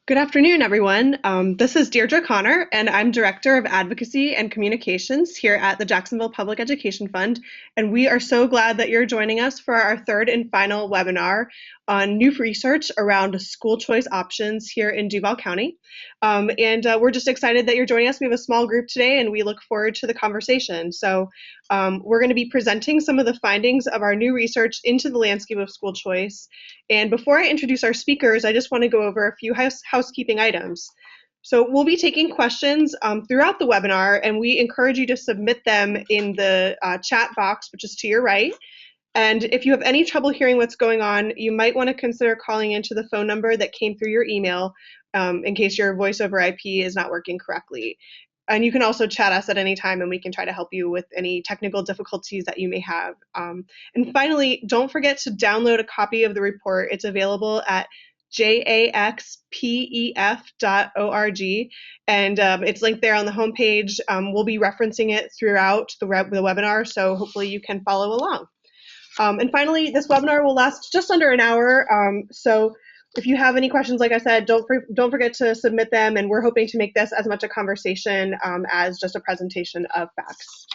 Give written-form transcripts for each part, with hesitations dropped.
Good afternoon, everyone. This is Deirdre Connor, and I'm Director of Advocacy and Communications here at the Jacksonville Public Education Fund. And we are so glad that you're joining us for our third and final webinar on new research around school choice options here in Duval County. We're just excited that you're joining us. We have a small group today, and we look forward to the conversation. So we're going to be presenting some of the findings of our new research into the landscape of school choice. And before I introduce our speakers, I just want to go over a few housekeeping items. So we'll be taking questions throughout the webinar, and we encourage you to submit them in the chat box, which is to your right. And if you have any trouble hearing what's going on, you might want to consider calling into the phone number that came through your email in case your voice over IP is not working correctly. And you can also chat us at any time, and we can try to help you with any technical difficulties that you may have. And finally, don't forget to download a copy of the report. It's available at jaxpef.org, and it's linked there on the homepage. We'll be referencing it throughout the webinar, so hopefully you can follow along. And finally, this webinar will last just under an hour, so if you have any questions, like I said, don't forget to submit them, and we're hoping to make this as much a conversation as just a presentation of facts.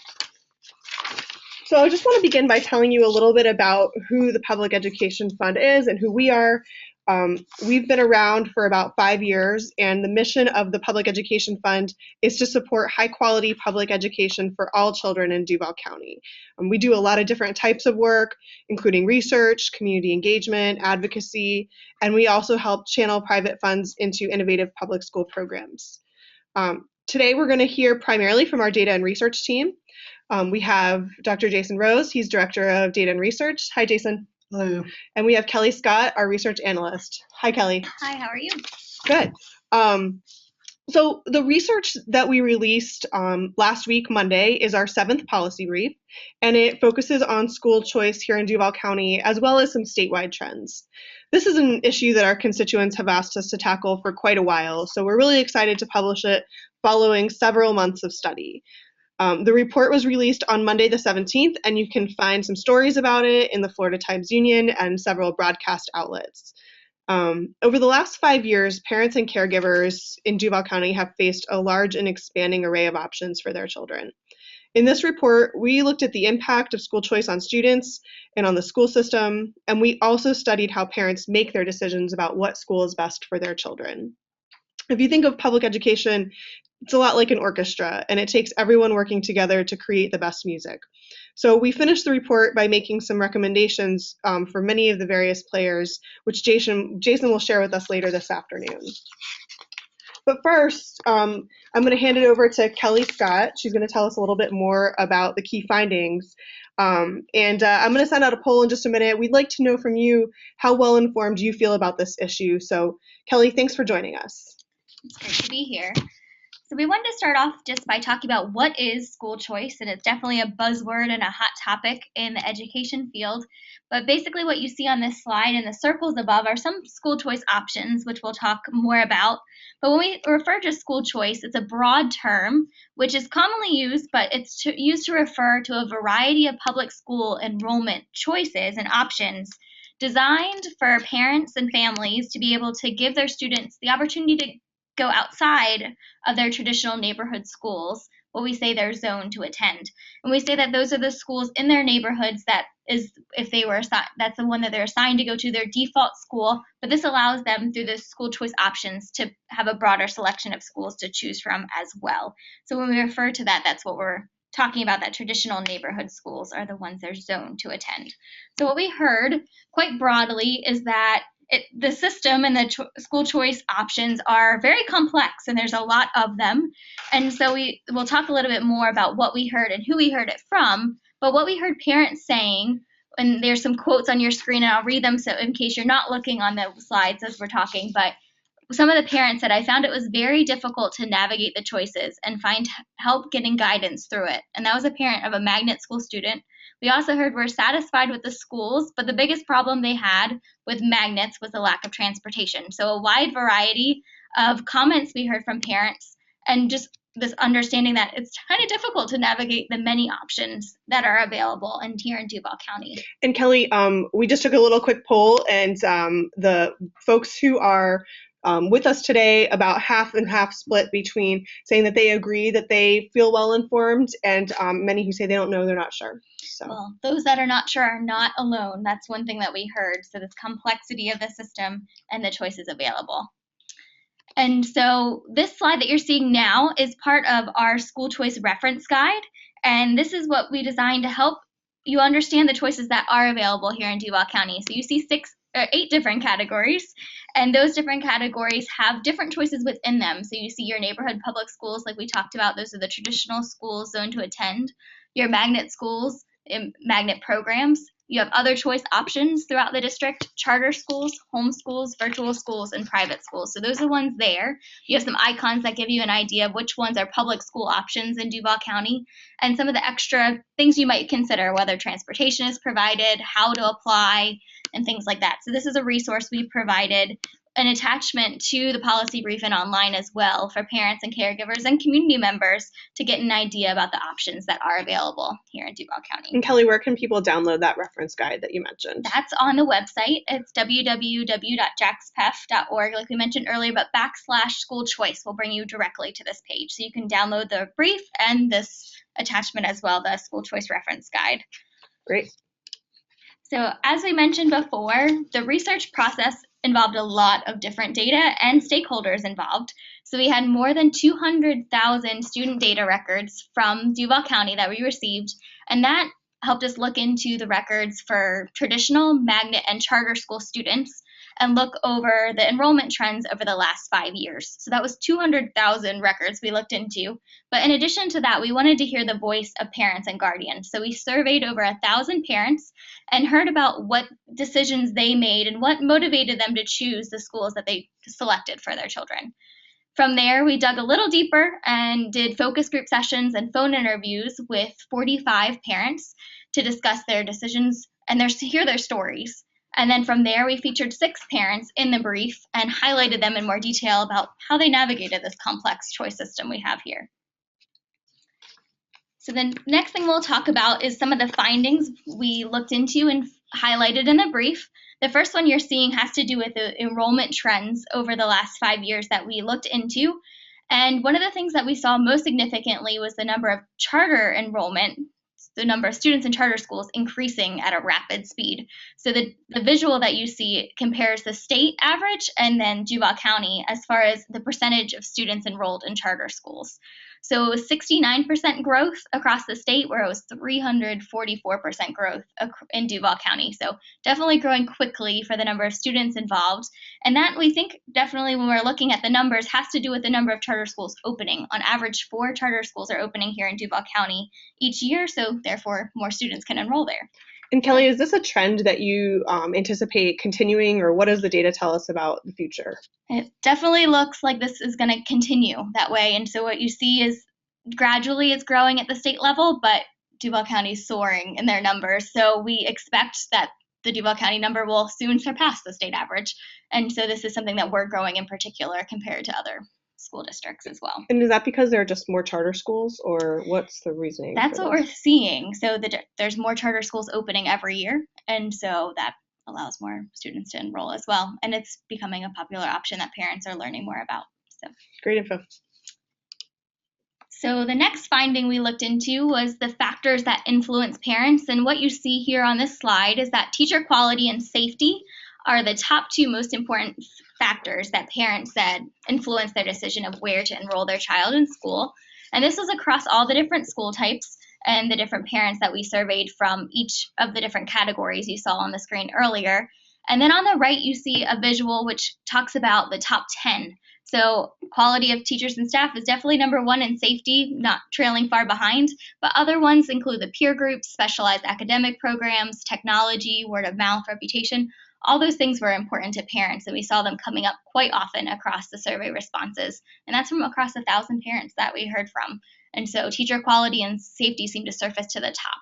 So I just want to begin by telling you a little bit about who the Public Education Fund is and who we are. We've been around for about 5 years, and the mission of the Public Education Fund is to support high-quality public education for all children in Duval County. We do a lot of different types of work, including research, community engagement, advocacy, and we also help channel private funds into innovative public school programs. Today, we're going to hear primarily from our data and research team. We have Dr. Jason Rose. He's Director of Data and Research. Hi, Jason. Hello. And we have Kelly Scott, our research analyst. Hi, Kelly. Hi, how are you? Good. So the research that we released last week, Monday, is our 7th policy brief, and it focuses on school choice here in Duval County, as well as some statewide trends. This is an issue that our constituents have asked us to tackle for quite a while, so we're really excited to publish it following several months of study. The report was released on Monday the 17th, and you can find some stories about it in the Florida Times Union and several broadcast outlets. Over the last 5 years, parents and caregivers in Duval County have faced a large and expanding array of options for their children. In this report, we looked at the impact of school choice on students and on the school system, and we also studied how parents make their decisions about what school is best for their children. If you think of public education, it's a lot like an orchestra, and it takes everyone working together to create the best music. So we finished the report by making some recommendations for many of the various players, which Jason will share with us later this afternoon. But first, I'm going to hand it over to Kelly Scott. She's going to tell us a little bit more about the key findings. I'm going to send out a poll in just a minute. We'd like to know from you how well informed you feel about this issue. So Kelly, thanks for joining us. It's great to be here. So we wanted to start off just by talking about what is school choice, and it's definitely a buzzword and a hot topic in the education field. But basically what you see on this slide in the circles above are some school choice options, which we'll talk more about. But when we refer to school choice, it's a broad term, which is commonly used, but it's used to refer to a variety of public school enrollment choices and options designed for parents and families to be able to give their students the opportunity to go outside of their traditional neighborhood schools, what we say their zone to attend. And we say that those are the schools in their neighborhoods that is, if they were assigned, that's the one that they're assigned to go to, their default school, but this allows them through the school choice options to have a broader selection of schools to choose from as well. So when we refer to that, that's what we're talking about, that traditional neighborhood schools are the ones they're zoned to attend. So what we heard quite broadly is that the system and the school choice options are very complex, and there's a lot of them. And so we'll talk a little bit more about what we heard and who we heard it from. But what we heard parents saying, and there's some quotes on your screen, and I'll read them so in case you're not looking on the slides as we're talking, but some of the parents said, I found it was very difficult to navigate the choices and find help getting guidance through it. And that was a parent of a magnet school student. We also heard we're satisfied with the schools, but the biggest problem they had with magnets was the lack of transportation. So a wide variety of comments we heard from parents, and just this understanding that it's kind of difficult to navigate the many options that are available here in Duval County. And Kelly, we just took a little quick poll, and the folks who are with us today, about half and half split between saying that they agree that they feel well informed and many who say they don't know, they're not sure. So. Well, those that are not sure are not alone. That's one thing that we heard. So this complexity of the system and the choices available. And so this slide that you're seeing now is part of our school choice reference guide. And this is what we designed to help you understand the choices that are available here in Duval County. So you see 8 different categories, and those different categories have different choices within them. So you see your neighborhood public schools, like we talked about, those are the traditional schools zoned to attend. Your magnet schools, magnet programs. You have other choice options throughout the district: charter schools, homeschools, virtual schools, and private schools. So those are the ones there. You have some icons that give you an idea of which ones are public school options in Duval County, and some of the extra things you might consider, whether transportation is provided, how to apply, and things like that. So this is a resource we provided, an attachment to the policy brief and online as well, for parents and caregivers and community members to get an idea about the options that are available here in Duval County. And Kelly, where can people download that reference guide that you mentioned? That's on the website. It's www.jaxpef.org, like we mentioned earlier, but /school choice will bring you directly to this page. So you can download the brief and this attachment as well, the school choice reference guide. Great. So as we mentioned before, the research process involved a lot of different data and stakeholders involved. So we had more than 200,000 student data records from Duval County that we received, and that helped us look into the records for traditional, magnet, and charter school students and look over the enrollment trends over the last 5 years. So that was 200,000 records we looked into. But in addition to that, we wanted to hear the voice of parents and guardians. So we surveyed over 1,000 parents and heard about what decisions they made and what motivated them to choose the schools that they selected for their children. From there, we dug a little deeper and did focus group sessions and phone interviews with 45 parents to discuss their decisions and to hear their stories. And then from there, we featured 6 parents in the brief and highlighted them in more detail about how they navigated this complex choice system we have here. So the next thing we'll talk about is some of the findings we looked into and highlighted in the brief. The first one you're seeing has to do with the enrollment trends over the last 5 years that we looked into. And one of the things that we saw most significantly was the number of charter enrollment, the number of students in charter schools increasing at a rapid speed. So the visual that you see compares the state average and then Duval County as far as the percentage of students enrolled in charter schools. So it was 69% growth across the state, where it was 344% growth in Duval County. So definitely growing quickly for the number of students involved. And that, we think, definitely when we're looking at the numbers, has to do with the number of charter schools opening. On average, 4 charter schools are opening here in Duval County each year, so therefore more students can enroll there. And Kelly, is this a trend that you anticipate continuing, or what does the data tell us about the future? It definitely looks like this is going to continue that way. And so what you see is gradually it's growing at the state level, but Duval County is soaring in their numbers. So we expect that the Duval County number will soon surpass the state average. And so this is something that we're growing in particular compared to other school districts as well. And is that because there are just more charter schools, or what's the reasoning? That's what we're seeing. So there's more charter schools opening every year, and so that allows more students to enroll as well. And it's becoming a popular option that parents are learning more about. So great info. So the next finding we looked into was the factors that influence parents. And what you see here on this slide is that teacher quality and safety are the top 2 most important factors that parents said influence their decision of where to enroll their child in school. And this was across all the different school types and the different parents that we surveyed from each of the different categories you saw on the screen earlier. And then on the right, you see a visual which talks about the top 10. So quality of teachers and staff is definitely number 1 in safety, not trailing far behind, but other ones include the peer groups, specialized academic programs, technology, word of mouth, reputation. All those things were important to parents, and we saw them coming up quite often across the survey responses. And that's from across 1,000 parents that we heard from. And so teacher quality and safety seemed to surface to the top.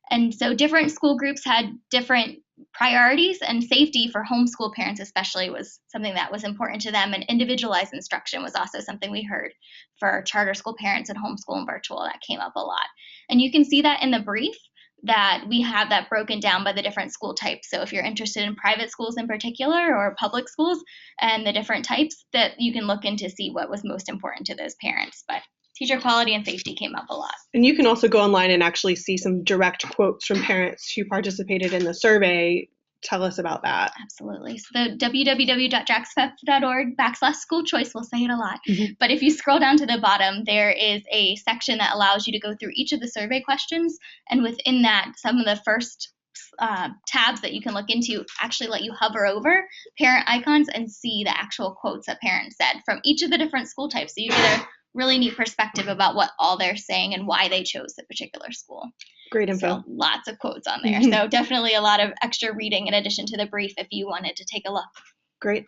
And so different school groups had different priorities, and safety for homeschool parents especially was something that was important to them. And individualized instruction was also something we heard for charter school parents and homeschool and virtual. That came up a lot. And you can see that in the brief. that we have that broken down by the different school types. So if you're interested in private schools in particular or public schools and the different types, that you can look into see what was most important to those parents. But teacher quality and safety came up a lot. And you can also go online and actually see some direct quotes from parents who participated in the survey. Tell us about that. Absolutely. So the www.jacksfep.org/school choice will say it a lot. But if you scroll down to the bottom, there is a section that allows you to go through each of the survey questions. And within that, some of the first tabs that you can look into actually let you hover over parent icons and see the actual quotes that parents said from each of the different school types. So you get a really neat perspective about what all they're saying and why they chose the particular school. Great info. So lots of quotes on there. So definitely a lot of extra reading in addition to the brief if you wanted to take a look. Great.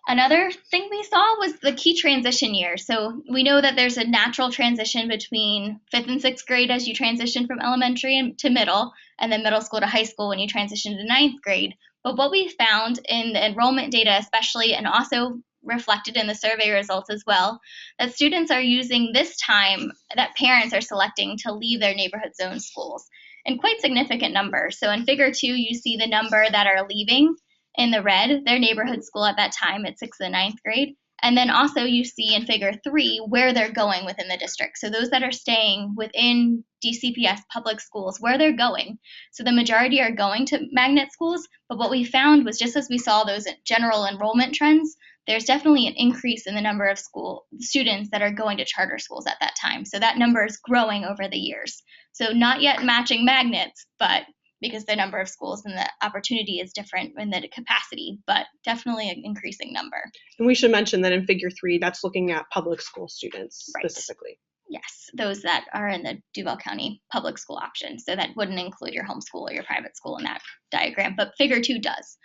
Another thing we saw was the key transition year. So we know that there's a natural transition between 5th and 6th grade as you transition from elementary to middle, and then middle school to high school when you transition to 9th grade. But what we found in the enrollment data especially, and also reflected in the survey results as well, that students are using this time that parents are selecting to leave their neighborhood zone schools in quite significant numbers. So in figure 2, you see the number that are leaving in the red, their neighborhood school at that time at 6th and 9th grade. And then also you see in figure 3 where they're going within the district. So those that are staying within DCPS public schools, where they're going. So the majority are going to magnet schools, but what we found was just as we saw those general enrollment trends, there's definitely an increase in the number of school students that are going to charter schools at that time. So that number is growing over the years. So not yet matching magnets, but because the number of schools and the opportunity is different in the capacity, but definitely an increasing number. And we should mention that in figure 3, that's looking at public school students specifically. Yes, those that are in the Duval County public school option. So that wouldn't include your homeschool or your private school in that diagram, but figure 2 does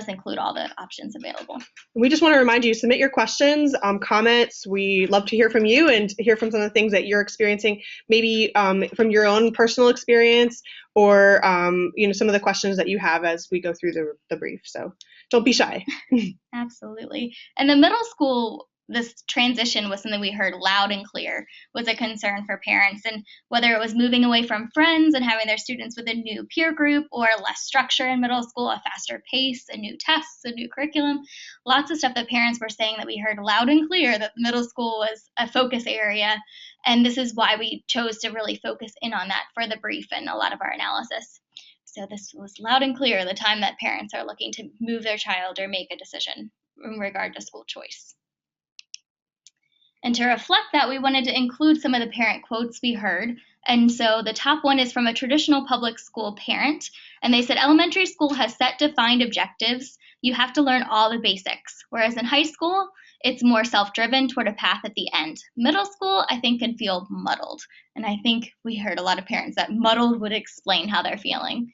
include all the options available. We just want to remind you, submit your questions, comments. We love to hear from you and hear from some of the things that you're experiencing, maybe from your own personal experience or some of the questions that you have as we go through the brief. So don't be shy. Absolutely. And the middle school, this transition was something we heard loud and clear was a concern for parents. And whether it was moving away from friends and having their students with a new peer group or less structure in middle school, a faster pace, a new tests, a new curriculum, lots of stuff that parents were saying that we heard loud and clear that middle school was a focus area. And this is why we chose to really focus in on that for the brief and a lot of our analysis. So this was loud and clear the time that parents are looking to move their child or make a decision in regard to school choice. And to reflect that, we wanted to include some of the parent quotes we heard. And so the top one is from a traditional public school parent. And they said, elementary school has set defined objectives. You have to learn all the basics. Whereas in high school, it's more self-driven toward a path at the end. Middle school, I think, can feel muddled. And I think we heard a lot of parents that muddled would explain how they're feeling.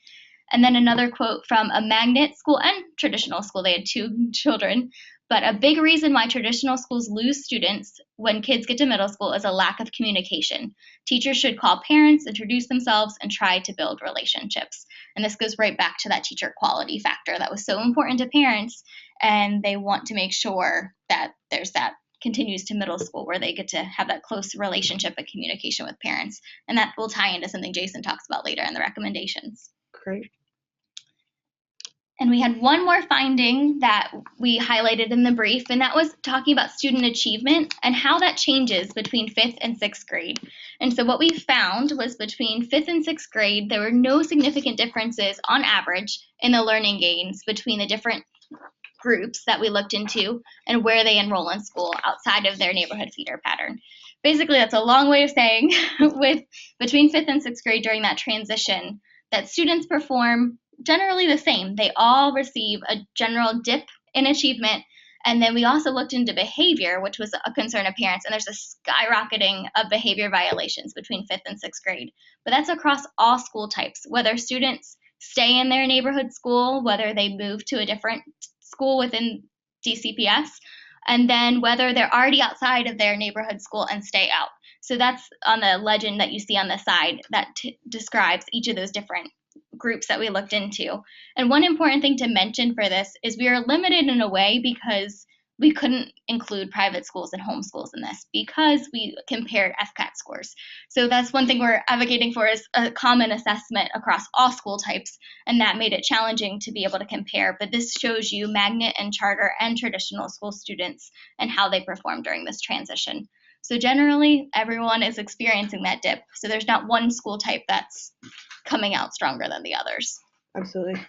And then another quote from a magnet school and traditional school. They had 2 children. But a big reason why traditional schools lose students when kids get to middle school is a lack of communication. Teachers should call parents, introduce themselves, and try to build relationships. And this goes right back to that teacher quality factor that was so important to parents, and they want to make sure that there's that continues to middle school where they get to have that close relationship and communication with parents. And that will tie into something Jason talks about later in the recommendations. Great. And we had one more finding that we highlighted in the brief, and that was talking about student achievement and how that changes between 5th and 6th grade. And so what we found was between 5th and 6th grade, there were no significant differences on average in the learning gains between the different groups that we looked into and where they enroll in school outside of their neighborhood feeder pattern. Basically, that's a long way of saying with between 5th and 6th grade during that transition that students perform generally the same. They all receive a general dip in achievement. And then we also looked into behavior, which was a concern of parents. And there's a skyrocketing of behavior violations between 5th and 6th grade. But that's across all school types, whether students stay in their neighborhood school, whether they move to a different school within DCPS, and then whether they're already outside of their neighborhood school and stay out. So that's on the legend that you see on the side that describes each of those different groups that we looked into. And one important thing to mention for this is we are limited in a way because we couldn't include private schools and homeschools in this because we compared FCAT scores. So that's one thing we're advocating for, is a common assessment across all school types, and that made it challenging to be able to compare. But this shows you magnet and charter and traditional school students and how they perform during this transition. So generally, everyone is experiencing that dip. So there's not one school type that's coming out stronger than the others. Absolutely.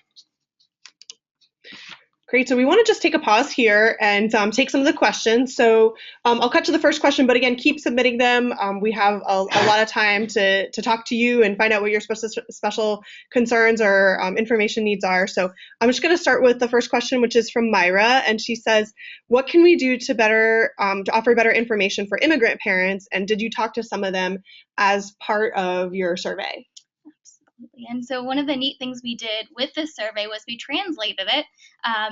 Great. So we want to just take a pause here and take some of the questions. So I'll cut to the first question, but again, keep submitting them. We have a lot of time to talk to you and find out what your special concerns or information needs are. So I'm just going to start with the first question, which is from Myra, and she says, "What can we do to offer better information for immigrant parents? And did you talk to some of them as part of your survey?" Absolutely. And so one of the neat things we did with this survey was we translated it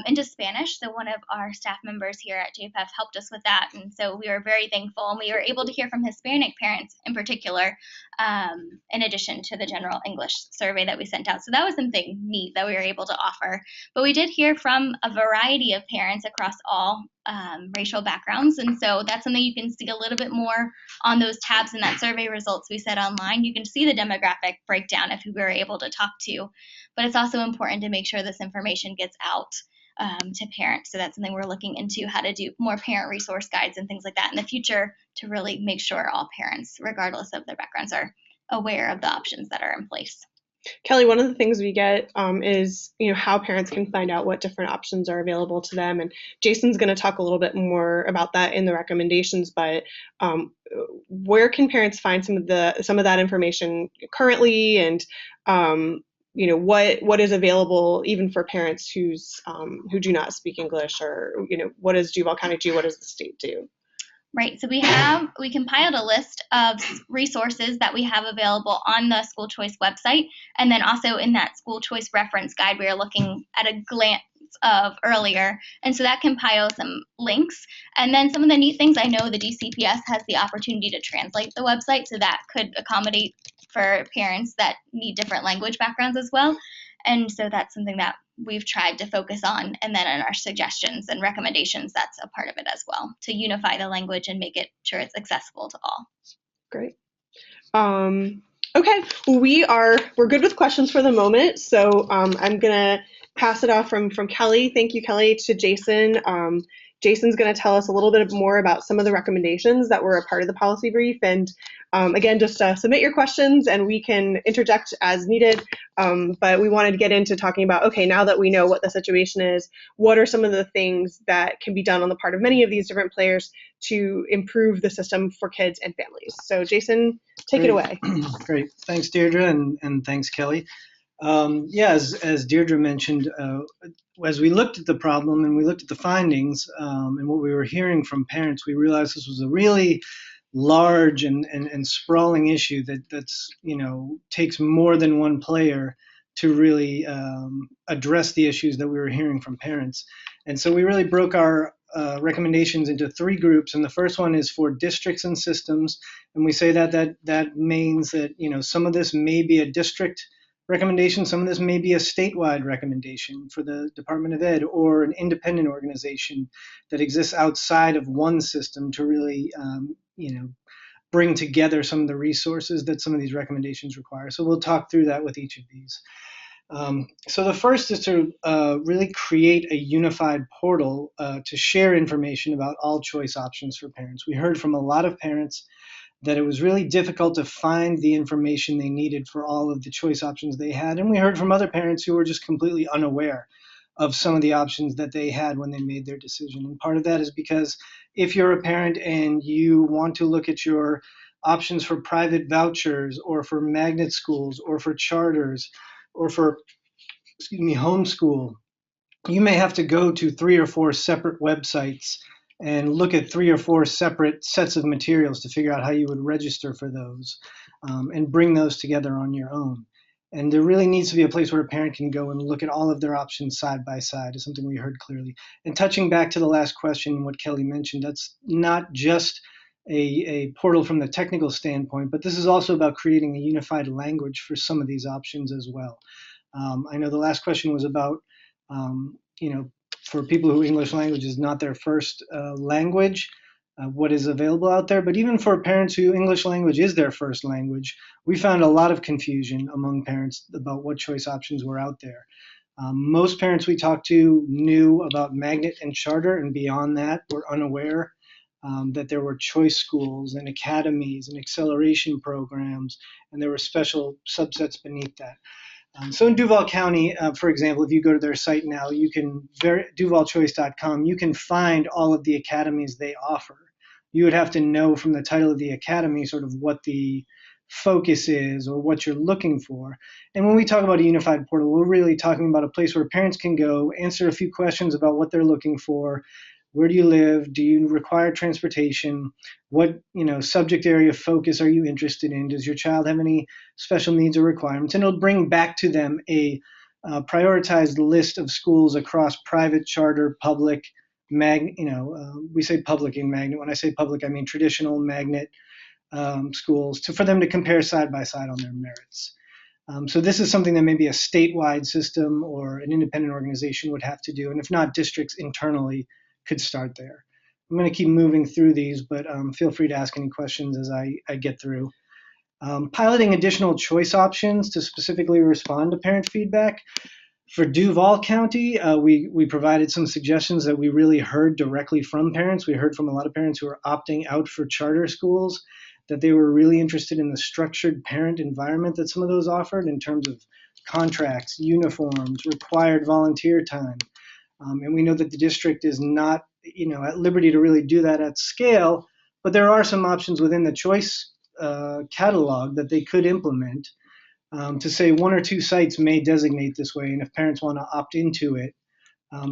into Spanish. So one of our staff members here at JPEF helped us with that. And so we were very thankful. And we were able to hear from Hispanic parents in particular, in addition to the general English survey that we sent out. So that was something neat that we were able to offer. But we did hear from a variety of parents across all racial backgrounds. And so that's something you can see a little bit more on those tabs in that survey results we set online. You can see the demographic breakdown if we were able to talk to, but it's also important to make sure this information gets out to parents. So that's something we're looking into, how to do more parent resource guides and things like that in the future to really make sure all parents, regardless of their backgrounds, are aware of the options that are in place. Kelly, one of the things we get is, how parents can find out what different options are available to them. And Jason's going to talk a little bit more about that in the recommendations, but where can parents find some of that information currently, and what is available even for parents who do not speak English, or what does Duval County do? What does the state do? Right, so we compiled a list of resources that we have available on the school choice website, and then also in that school choice reference guide we were looking at a glance of earlier. And so that compiles some links. And then some of the neat things, I know the DCPS has the opportunity to translate the website, so that could accommodate for parents that need different language backgrounds as well. And so that's something that we've tried to focus on. And then in our suggestions and recommendations, that's a part of it as well, to unify the language and make it sure it's accessible to all. Great. Okay, we're good with questions for the moment. So I'm gonna pass it off from Kelly. Thank you, Kelly, to Jason. Jason's going to tell us a little bit more about some of the recommendations that were a part of the policy brief. And again, just submit your questions and we can interject as needed. But we wanted to get into talking about, okay, now that we know what the situation is, what are some of the things that can be done on the part of many of these different players to improve the system for kids and families? So Jason, take it away. Great. Thanks, Deirdre, and thanks, Kelly. As Deirdre mentioned, as we looked at the problem and we looked at the findings and what we were hearing from parents, we realized this was a really large and sprawling issue that's takes more than one player to really address the issues that we were hearing from parents. And so we really broke our recommendations into three groups, and the first one is for districts and systems, and we say that means that some of this may be a district recommendation, some of this may be a statewide recommendation for the Department of Ed or an independent organization that exists outside of one system to really bring together some of the resources that some of these recommendations require. So we'll talk through that with each of these. So the first is to really create a unified portal to share information about all choice options for parents. We heard from a lot of parents that it was really difficult to find the information they needed for all of the choice options they had. And we heard from other parents who were just completely unaware of some of the options that they had when they made their decision. And part of that is because if you're a parent and you want to look at your options for private vouchers or for magnet schools or for charters or for, homeschool, you may have to go to 3 or 4 separate websites and look at 3 or 4 separate sets of materials to figure out how you would register for those and bring those together on your own. And there really needs to be a place where a parent can go and look at all of their options side by side, is something we heard clearly. And touching back to the last question, what Kelly mentioned, that's not just a portal from the technical standpoint, but this is also about creating a unified language for some of these options as well. I know the last question was about for people who English language is not their first language, what is available out there. But even for parents who English language is their first language, we found a lot of confusion among parents about what choice options were out there. Most parents we talked to knew about magnet and charter, and beyond that were unaware that there were choice schools and academies and acceleration programs, and there were special subsets beneath that. So in Duval County, for example, if you go to their site now, you can, duvalchoice.com, you can find all of the academies they offer. You would have to know from the title of the academy sort of what the focus is or what you're looking for. And when we talk about a unified portal, we're really talking about a place where parents can go answer a few questions about what they're looking for. Where do you live? Do you require transportation? What subject area focus are you interested in? Does your child have any special needs or requirements? And it'll bring back to them a prioritized list of schools across private, charter, public, we say public in magnet. When I say public, I mean traditional magnet schools for them to compare side by side on their merits. So this is something that maybe a statewide system or an independent organization would have to do. And if not, districts internally could start there. I'm going to keep moving through these, but feel free to ask any questions as I get through. Piloting additional choice options to specifically respond to parent feedback. For Duval County, we provided some suggestions that we really heard directly from parents. We heard from a lot of parents who are opting out for charter schools, that they were really interested in the structured parent environment that some of those offered in terms of contracts, uniforms, required volunteer time. And we know that the district is not, at liberty to really do that at scale, but there are some options within the choice catalog that they could implement to say 1 or 2 sites may designate this way. And if parents want to opt into it,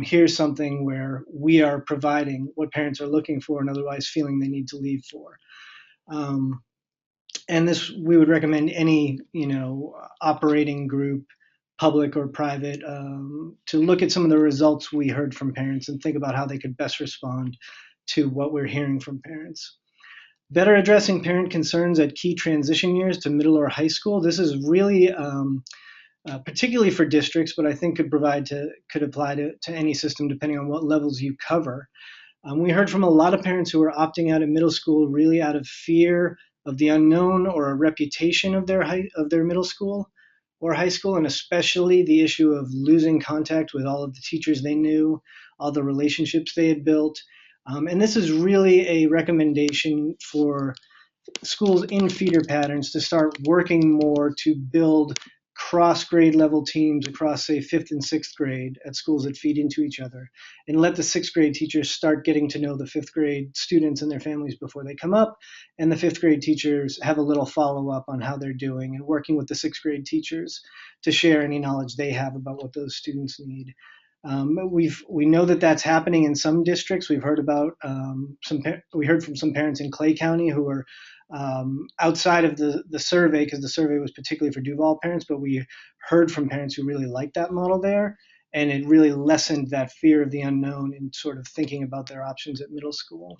here's something where we are providing what parents are looking for and otherwise feeling they need to leave for. And this, we would recommend any, operating group, public or private, to look at some of the results we heard from parents and think about how they could best respond to what we're hearing from parents. Better addressing parent concerns at key transition years to middle or high school. This is really particularly for districts, but I think could apply to any system depending on what levels you cover. We heard from a lot of parents who are opting out of middle school really out of fear of the unknown or a reputation of their middle school or high school, and especially the issue of losing contact with all of the teachers they knew, all the relationships they had built. And this is really a recommendation for schools in feeder patterns to start working more to build cross-grade level teams across, say, 5th and 6th grade at schools that feed into each other, and let the 6th grade teachers start getting to know the 5th grade students and their families before they come up, and the 5th grade teachers have a little follow-up on how they're doing, and working with the 6th grade teachers to share any knowledge they have about what those students need. We know that that's happening in some districts. We've heard about we heard from some parents in Clay County who are outside of the survey, because the survey was particularly for Duval parents, but we heard from parents who really liked that model there, and it really lessened that fear of the unknown in sort of thinking about their options at middle school.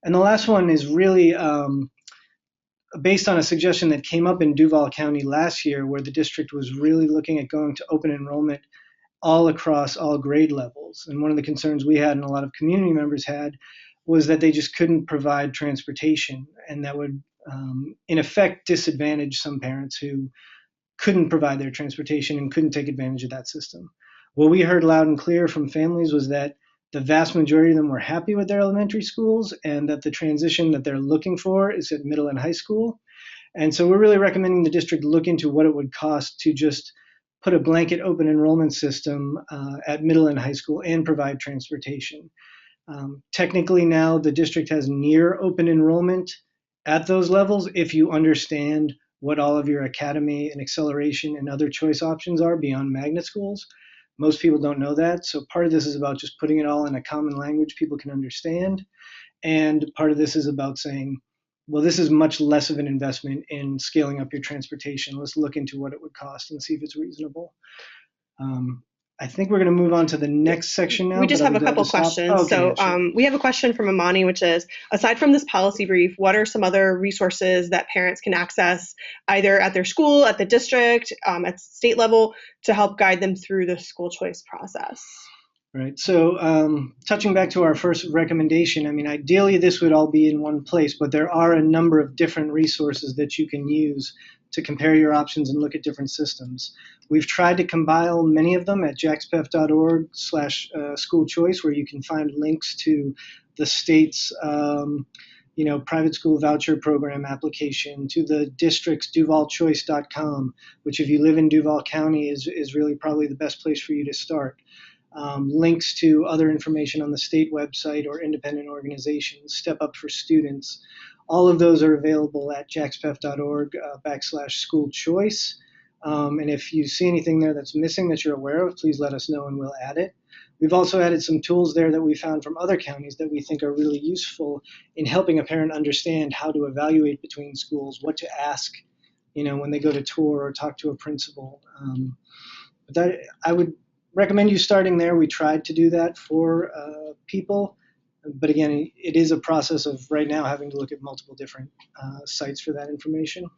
And the last one is really based on a suggestion that came up in Duval County last year, where the district was really looking at going to open enrollment all across all grade levels. And one of the concerns we had and a lot of community members had was that they just couldn't provide transportation, and that would, in effect, disadvantage some parents who couldn't provide their transportation and couldn't take advantage of that system. What we heard loud and clear from families was that the vast majority of them were happy with their elementary schools, and that the transition that they're looking for is at middle and high school. And so we're really recommending the district look into what it would cost to just put a blanket open enrollment system at middle and high school and provide transportation. Technically now the district has near open enrollment at those levels if you understand what all of your academy and acceleration and other choice options are beyond magnet schools. Most people don't know that. So part of this is about just putting it all in a common language people can understand. And part of this is about saying, well, this is much less of an investment in scaling up your transportation. Let's look into what it would cost and see if it's reasonable. I think we're going to move on to the next section now. We just have a couple questions. Okay, so yeah, sure. we have a question from Amani, which is, aside from this policy brief, what are some other resources that parents can access either at their school, at the district, at state level, to help guide them through the school choice process? Right. So touching back to our first recommendation, I mean, ideally this would all be in one place, but there are a number of different resources that you can use to compare your options and look at different systems. We've tried to compile many of them at jaxpef.org/school choice, where you can find links to the state's private school voucher program application, to the district's duvalchoice.com, which if you live in Duval County is really probably the best place for you to start. Links to other information on the state website or independent organizations, Step Up for Students. All of those are available at jaxpef.org/school choice. And if you see anything there that's missing that you're aware of, please let us know and we'll add it. We've also added some tools there that we found from other counties that we think are really useful in helping a parent understand how to evaluate between schools, what to ask, when they go to tour or talk to a principal. But that I would recommend you starting there. We tried to do that for people, but again, it is a process of right now having to look at multiple different sites for that information.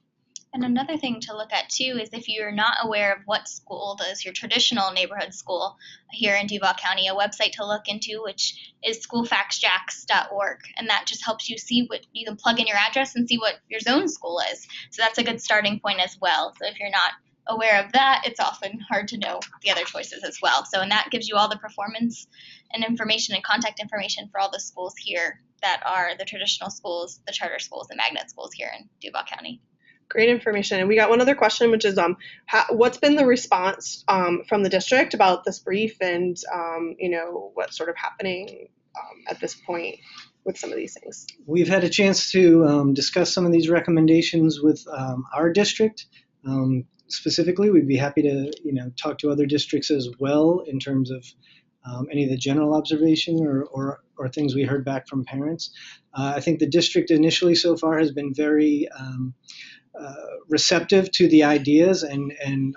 And another thing to look at too is if you're not aware of what school is your traditional neighborhood school here in Duval County, a website to look into, which is schoolfactsjax.org, and that just helps you see what you can plug in your address and see what your zone school is. So that's a good starting point as well. So if you're not aware of that, it's often hard to know the other choices as well. So, and that gives you all the performance and information and contact information for all the schools here that are the traditional schools, the charter schools, the magnet schools here in Duval County. Great information. And we got one other question, which is what's been the response from the district about this brief, and what's sort of happening at this point with some of these things? We've had a chance to discuss some of these recommendations with our district. Specifically, we'd be happy to talk to other districts as well in terms of any of the general observation or things we heard back from parents. I think the district initially so far has been very receptive to the ideas and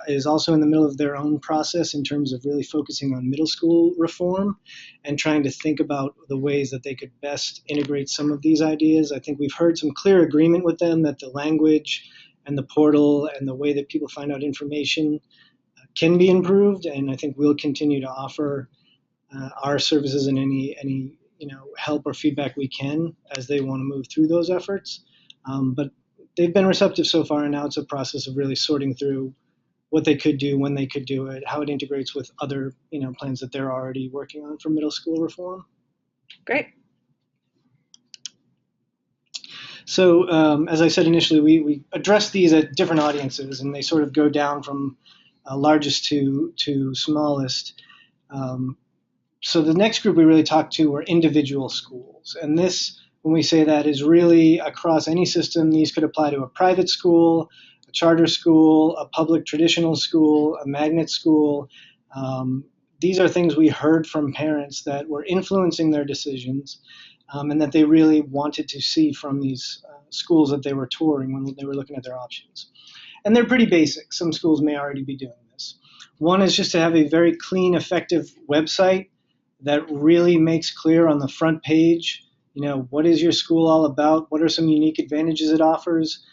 is also in the middle of their own process in terms of really focusing on middle school reform and trying to think about the ways that they could best integrate some of these ideas. I think we've heard some clear agreement with them that the language and the portal and the way that people find out information can be improved, and I think we'll continue to offer our services and any help or feedback we can as they want to move through those efforts. But they've been receptive so far, and now it's a process of really sorting through what they could do, when they could do it, how it integrates with other plans that they're already working on for middle school reform. Great. So as I said initially, we address these at different audiences, and they sort of go down from largest to smallest. So the next group we really talked to were individual schools. And this, when we say that, is really across any system. These could apply to a private school, a charter school, a public traditional school, a magnet school. These are things we heard from parents that were influencing their decisions, and that they really wanted to see from these schools that they were touring when they were looking at their options. And they're pretty basic. Some schools may already be doing this. One is just to have a very clean, effective website that really makes clear on the front page, what is your school all about? What are some unique advantages it offers?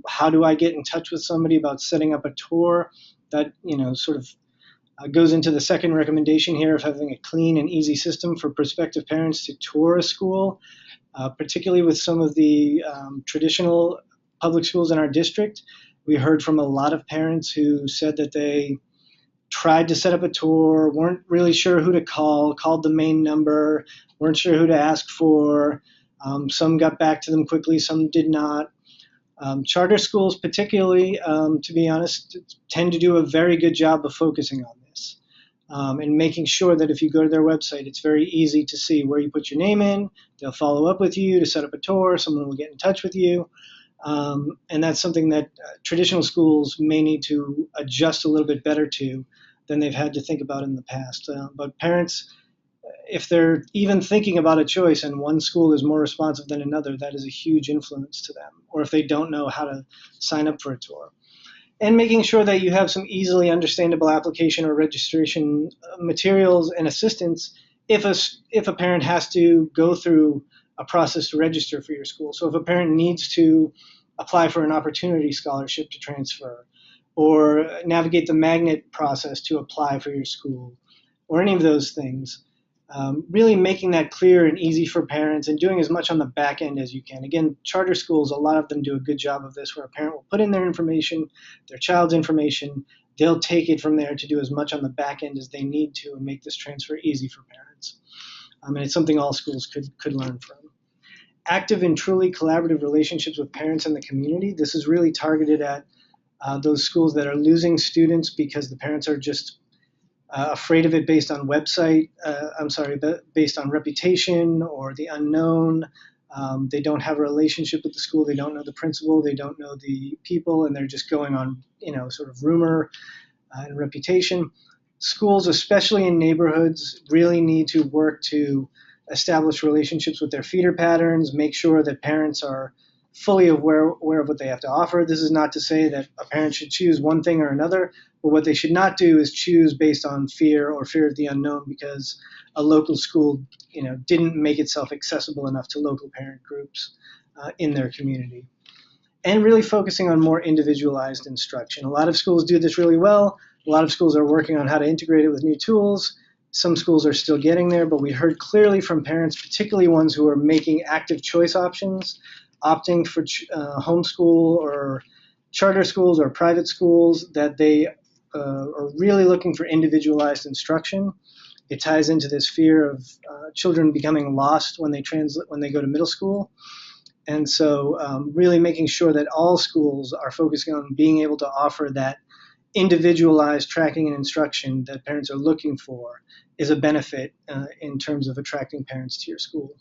How do I get in touch with somebody about setting up a tour? That, sort of goes into the second recommendation here of having a clean and easy system for prospective parents to tour a school, particularly with some of the traditional public schools in our district. We heard from a lot of parents who said that they tried to set up a tour, weren't really sure who to call, called the main number, weren't sure who to ask for. Some got back to them quickly, some did not. Charter schools particularly, to be honest, tend to do a very good job of focusing on this and making sure that if you go to their website, it's very easy to see where you put your name in. They'll follow up with you to set up a tour. Someone will get in touch with you. And that's something that traditional schools may need to adjust a little bit better to than they've had to think about in the past. But parents, if they're even thinking about a choice and one school is more responsive than another, that is a huge influence to them. Or if they don't know how to sign up for a tour. And making sure that you have some easily understandable application or registration materials and assistance if a parent has to go through a process to register for your school. So if a parent needs to apply for an opportunity scholarship to transfer, or navigate the magnet process to apply for your school, or any of those things. Really making that clear and easy for parents and doing as much on the back end as you can. Again, charter schools, a lot of them do a good job of this, where a parent will put in their information, their child's information, they'll take it from there to do as much on the back end as they need to and make this transfer easy for parents. And it's something all schools could learn from. Active and truly collaborative relationships with parents and the community. This is really targeted at those schools that are losing students because the parents are just afraid of it based on based on reputation or the unknown. They don't have a relationship with the school. They don't know the principal. They don't know the people, and they're just going on, sort of rumor and reputation. Schools, especially in neighborhoods, really need to work to establish relationships with their feeder patterns, make sure that parents are fully aware of what they have to offer. This is not to say that a parent should choose one thing or another, but what they should not do is choose based on fear or fear of the unknown because a local school, didn't make itself accessible enough to local parent groups in their community. And really focusing on more individualized instruction. A lot of schools do this really well. A lot of schools are working on how to integrate it with new tools. Some schools are still getting there, but we heard clearly from parents, particularly ones who are making active choice options, opting for homeschool or charter schools or private schools, that they are really looking for individualized instruction. It ties into this fear of children becoming lost when they go to middle school. And so really making sure that all schools are focusing on being able to offer that individualized tracking and instruction that parents are looking for is a benefit in terms of attracting parents to your school.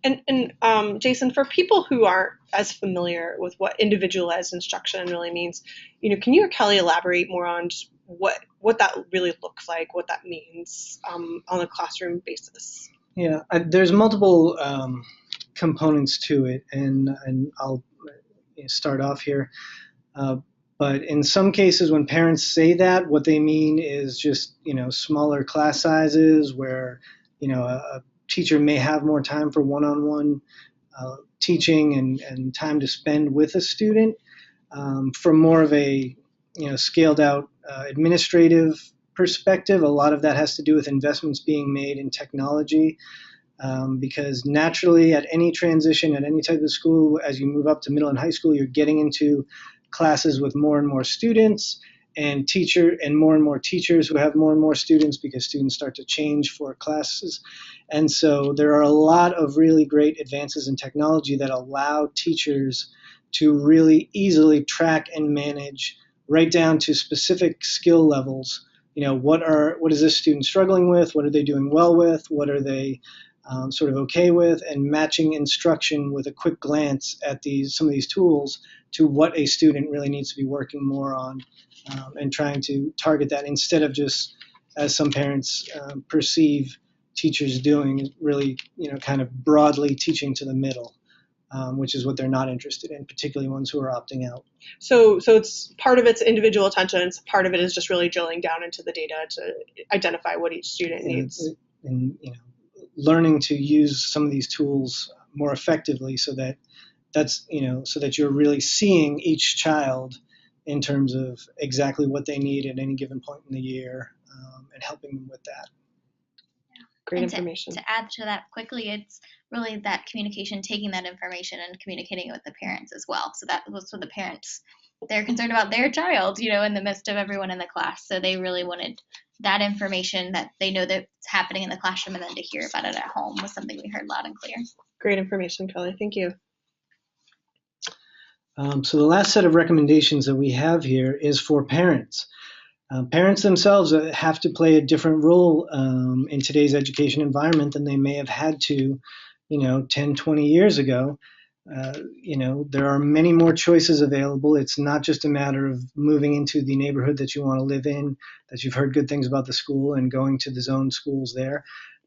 And Jason, for people who aren't as familiar with what individualized instruction really means, can you or Kelly elaborate more on just what that really looks like, what that means on a classroom basis? Yeah, there's multiple components to it, and I'll start off here. But in some cases, when parents say that, what they mean is just, smaller class sizes where, a teacher may have more time for one-on-one teaching and time to spend with a student. From more of a, scaled out administrative perspective, a lot of that has to do with investments being made in technology. Because naturally, at any transition, at any type of school, as you move up to middle and high school, you're getting into classes with more and more students and more and more teachers who have more and more students because students start to change for classes. And so there are a lot of really great advances in technology that allow teachers to really easily track and manage right down to specific skill levels. What is this student struggling with? What are they doing well with? What are they sort of okay with, and matching instruction with a quick glance at some of these tools to what a student really needs to be working more on, and trying to target that instead of just, as some parents perceive teachers doing, really, kind of broadly teaching to the middle, which is what they're not interested in, particularly ones who are opting out. So it's part of it's individual attention, part of it is just really drilling down into the data to identify what each student needs. And learning to use some of these tools more effectively so that you're really seeing each child in terms of exactly what they need at any given point in the year, and helping them with that. Great information. To add to that quickly, it's really that communication, taking that information and communicating it with the parents as well. So that was for the parents. They're concerned about their child, in the midst of everyone in the class. So they really wanted that information that they know that's happening in the classroom, and then to hear about it at home was something we heard loud and clear. Great information, Kelly. Thank you. So the last set of recommendations that we have here is for parents. Parents themselves have to play a different role in today's education environment than they may have had to, 10, 20 years ago. There are many more choices available. It's not just a matter of moving into the neighborhood that you want to live in, that you've heard good things about the school, and going to the zone schools there.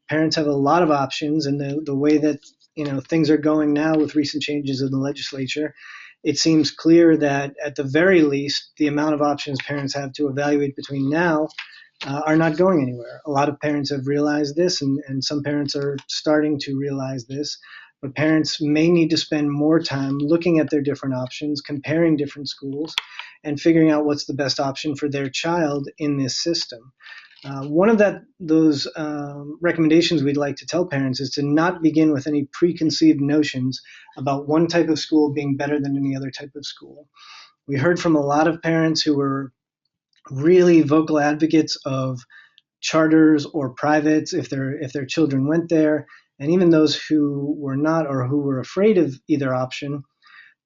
Parents have a lot of options, and the way that things are going now with recent changes in the legislature, it seems clear that at the very least, the amount of options parents have to evaluate between now are not going anywhere. A lot of parents have realized this, and some parents are starting to realize this. But parents may need to spend more time looking at their different options, comparing different schools, and figuring out what's the best option for their child in this system. One of those recommendations we'd like to tell parents is to not begin with any preconceived notions about one type of school being better than any other type of school. We heard from a lot of parents who were really vocal advocates of charters or privates if their children went there, and even those who were not or who were afraid of either option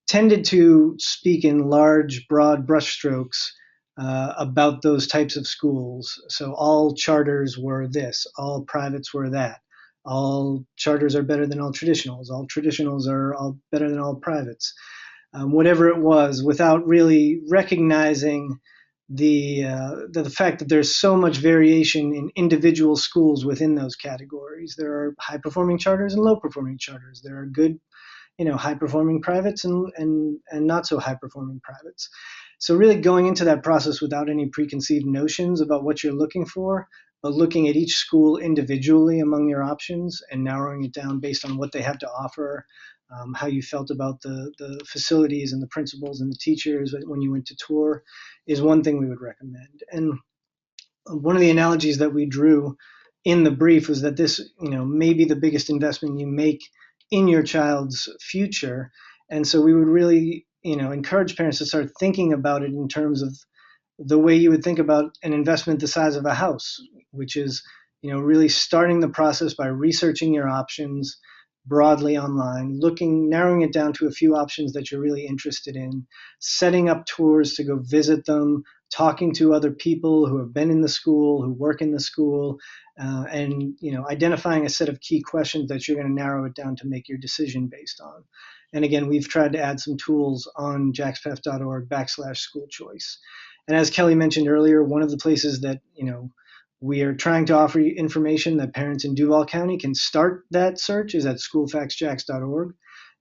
tended to speak in large, broad brushstrokes about those types of schools. So all charters were this, all privates were that. All charters are better than all traditionals. All traditionals are all better than all privates. Whatever it was, without really recognizing the fact that there's so much variation in individual schools within those categories. There are high performing charters and low performing charters. There are good, high performing privates and not so high performing privates. So really going into that process without any preconceived notions about what you're looking for, but looking at each school individually among your options and narrowing it down based on what they have to offer, how you felt about the facilities and the principals and the teachers when you went to tour is one thing we would recommend. And one of the analogies that we drew in the brief was that this, may be the biggest investment you make in your child's future. And so we would really, encourage parents to start thinking about it in terms of the way you would think about an investment the size of a house, which is, really starting the process by researching your options broadly online, narrowing it down to a few options that you're really interested in, setting up tours to go visit them, talking to other people who have been in the school, who work in the school, and identifying a set of key questions that you're going to narrow it down to make your decision based on. And again, we've tried to add some tools on jaxpef.org/school choice. And as Kelly mentioned earlier, one of the places that we are trying to offer information that parents in Duval County can start that search is at schoolfactsjax.org.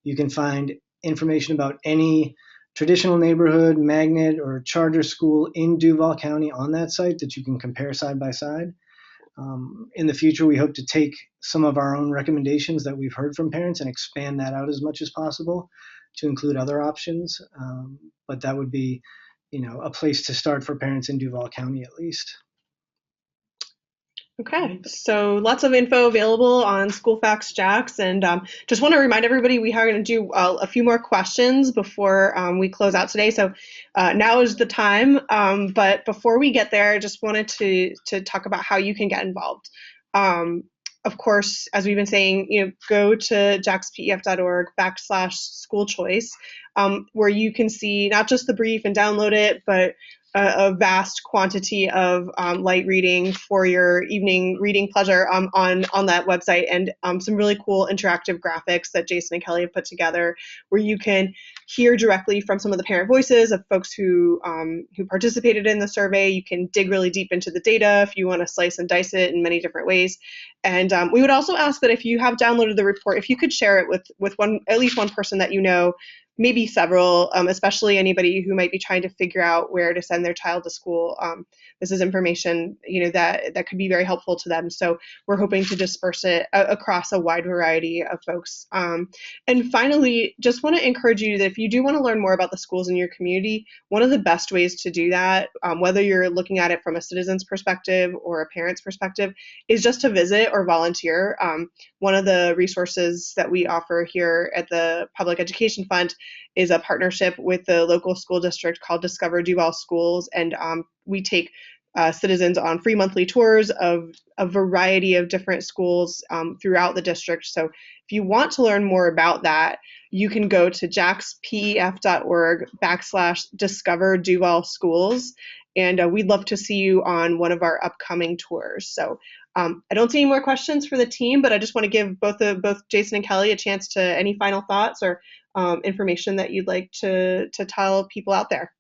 You can find information about any traditional neighborhood, magnet, or charter school in Duval County on that site that you can compare side by side. In the future, we hope to take some of our own recommendations that we've heard from parents and expand that out as much as possible to include other options. But that would be, a place to start for parents in Duval County at least. Okay, so lots of info available on School Facts Jax, and just want to remind everybody we are going to do a few more questions before we close out today. So now is the time, but before we get there, I just wanted to talk about how you can get involved. Of course, as we've been saying, go to jaxpef.org/school choice, where you can see not just the brief and download it, but a vast quantity of light reading for your evening reading pleasure on that website, and some really cool interactive graphics that Jason and Kelly have put together, where you can hear directly from some of the parent voices of folks who participated in the survey. You can dig really deep into the data if you want to slice and dice it in many different ways. And we would also ask that if you have downloaded the report, if you could share it with at least one person that maybe several, especially anybody who might be trying to figure out where to send their child to school. This is information, that could be very helpful to them. So we're hoping to disperse it across a wide variety of folks. And finally, just want to encourage you that if you do want to learn more about the schools in your community, one of the best ways to do that, whether you're looking at it from a citizen's perspective or a parent's perspective, is just to visit or volunteer. One of the resources that we offer here at the Public Education Fund is a partnership with the local school district called Discover Duval Schools, and we take citizens on free monthly tours of a variety of different schools throughout the district. So if you want to learn more about that, you can go to jaxpef.org/Discover Duval Schools, and we'd love to see you on one of our upcoming tours. So I don't see any more questions for the team, but I just want to give both Jason and Kelly a chance to any final thoughts or information that you'd like to tell people out there.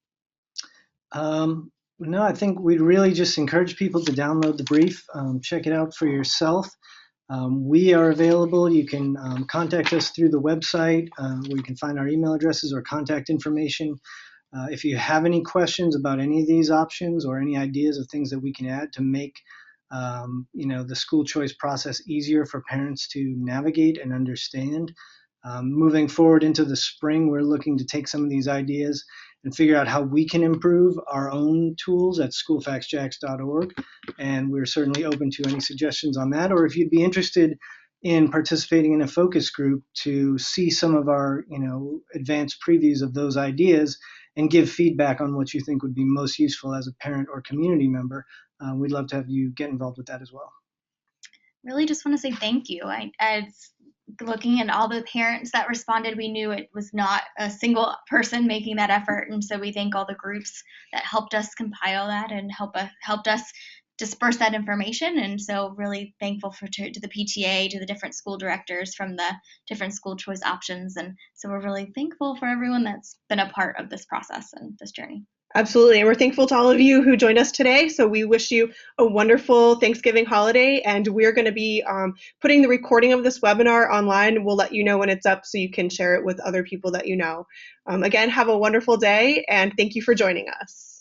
No, I think we'd really just encourage people to download the brief, check it out for yourself. We are available. You can contact us through the website where you can find our email addresses or contact information. If you have any questions about any of these options or any ideas of things that we can add to make the school choice process easier for parents to navigate and understand. Moving forward into the spring, we're looking to take some of these ideas and figure out how we can improve our own tools at schoolfactsjax.org. And we're certainly open to any suggestions on that. Or if you'd be interested in participating in a focus group to see some of our, advanced previews of those ideas and give feedback on what you think would be most useful as a parent or community member, we'd love to have you get involved with that as well. Really just want to say thank you. As looking at all the parents that responded, we knew it was not a single person making that effort. And so we thank all the groups that helped us compile that and helped us disperse that information. And so really thankful to the PTA, to the different school directors from the different school choice options. And so we're really thankful for everyone that's been a part of this process and this journey. Absolutely. And we're thankful to all of you who joined us today. So we wish you a wonderful Thanksgiving holiday. And we're going to be putting the recording of this webinar online. We'll let you know when it's up so you can share it with other people that you know. Again, have a wonderful day, and thank you for joining us.